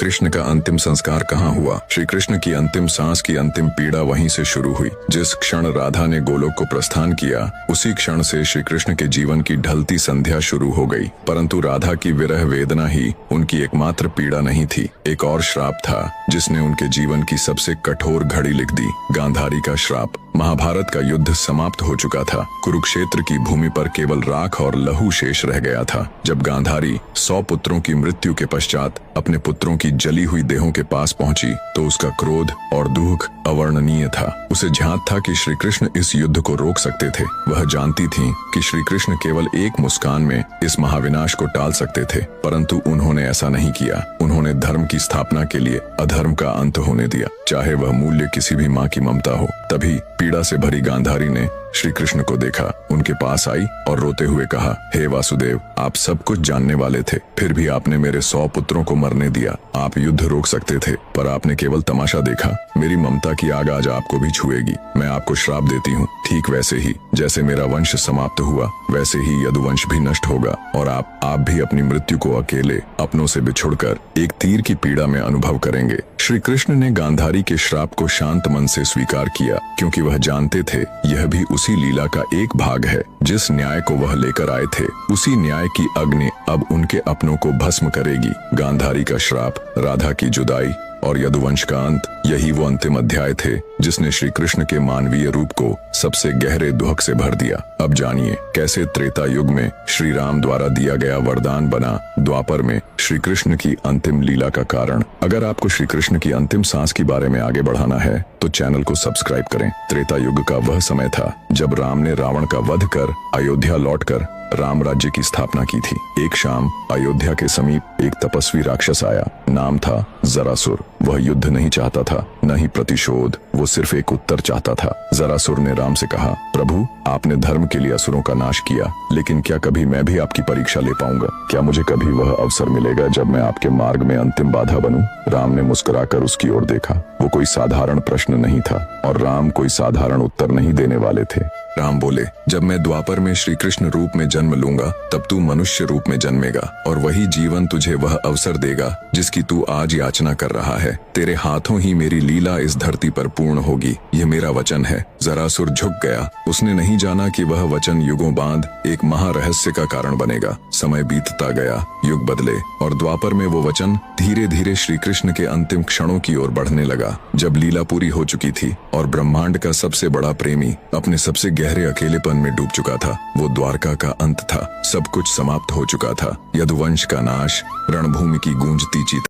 कृष्ण का अंतिम संस्कार कहाँ हुआ? श्री कृष्ण की अंतिम सांस की अंतिम पीड़ा वहीं से शुरू हुई। जिस क्षण राधा ने गोलोक को प्रस्थान किया, उसी क्षण से श्री कृष्ण के जीवन की ढलती संध्या शुरू हो गई। परंतु राधा की विरह वेदना ही उनकी एकमात्र पीड़ा नहीं थी। एक और श्राप था जिसने उनके जीवन की सबसे कठोर घड़ी लिख दी, गांधारी का श्राप। महाभारत का युद्ध समाप्त हो चुका था। कुरुक्षेत्र की भूमि पर केवल राख और लहू शेष रह गया था। जब गांधारी 100 पुत्रों की मृत्यु के पश्चात अपने पुत्रों की जली हुई देहों के पास पहुंची तो उसका क्रोध और दुख अवर्णनीय था। उसे झांत था कि श्री कृष्ण इस युद्ध को रोक सकते थे। वह जानती थी कि श्री कृष्ण केवल एक मुस्कान में इस महाविनाश को टाल सकते थे, परंतु उन्होंने ऐसा नहीं किया। उन्होंने धर्म की स्थापना के लिए अधर्म का अंत होने दिया, चाहे वह मूल्य किसी भी माँ की ममता हो। तभी पीड़ा से भरी गांधारी ने श्री कृष्ण को देखा, उनके पास आई और रोते हुए कहा, हे वासुदेव, आप सब कुछ जानने वाले थे, फिर भी आपने मेरे 100 पुत्रों को मरने दिया। आप युद्ध रोक सकते थे, पर आपने केवल तमाशा देखा। मेरी ममता की आग आज आपको भी छुएगी। मैं आपको श्राप देती हूँ। ठीक वैसे ही जैसे मेरा वंश समाप्त हुआ, वैसे ही यदुवंश भी नष्ट होगा और आप भी अपनी मृत्यु को अकेले अपनों से बिछुड़कर एक तीर की पीड़ा में अनुभव करेंगे। श्री कृष्ण ने गांधारी के श्राप को शांत मन से स्वीकार किया, क्योंकि वह जानते थे यह भी उसी लीला का एक भाग है। जिस न्याय को वह लेकर आए थे, उसी न्याय की अग्नि अब उनके अपनों को भस्म करेगी। गांधारी का श्राप, राधा की जुदाई और यदुवंश का अंत, यही वो अंतिम अध्याय थे जिसने श्री कृष्ण के मानवीय रूप को सबसे गहरे दुख से भर दिया। अब जानिए कैसे त्रेता युग में श्री राम द्वारा दिया गया वरदान बना द्वापर में श्री कृष्ण की अंतिम लीला का कारण। अगर आपको श्री कृष्ण की अंतिम सांस के बारे में आगे बढ़ाना है तो चैनल को सब्सक्राइब करें। त्रेता युग का वह समय था जब राम ने रावण का वध कर अयोध्या लौटकर राम राज्य की स्थापना की थी। एक शाम अयोध्या के समीप एक तपस्वी राक्षस आया। नाम था जरासुर। वह युद्ध नहीं चाहता था, न ही प्रतिशोध, वो सिर्फ एक उत्तर चाहता था। जरासुर ने राम से कहा, प्रभु, आपने धर्म के लिए असुरों का नाश किया, लेकिन क्या कभी मैं भी आपकी परीक्षा ले पाऊंगा? क्या मुझे कभी वह अवसर मिलेगा जब मैं आपके मार्ग में अंतिम बाधा बनूं? राम ने मुस्कुराकर उसकी ओर देखा। वो कोई साधारण प्रश्न नहीं था और राम कोई साधारण उत्तर नहीं देने वाले थे। राम बोले, जब मैं द्वापर में श्री कृष्ण रूप में जन्म लूंगा, तब तू मनुष्य रूप में जन्मेगा और वही जीवन तुझे वह अवसर देगा जिसकी तू आज याचना कर रहा है। तेरे हाथों ही मेरी लीला इस धरती पर पूर्ण होगी, यह मेरा वचन है। जरासुर झुक गया। उसने नहीं जाना कि वह वचन युगों बाद एक महारहस्य का कारण बनेगा। समय बीतता गया, युग बदले और द्वापर में वो वचन धीरे धीरे श्री कृष्ण के अंतिम क्षणों की ओर बढ़ने लगा। जब लीला पूरी हो चुकी थी और ब्रह्मांड का सबसे बड़ा प्रेमी अपने सबसे गहरे अकेलेपन में डूब चुका था, वो द्वारका का अंत था। सब कुछ समाप्त हो चुका था। यदुवंश का नाश, रणभूमि की गूंजती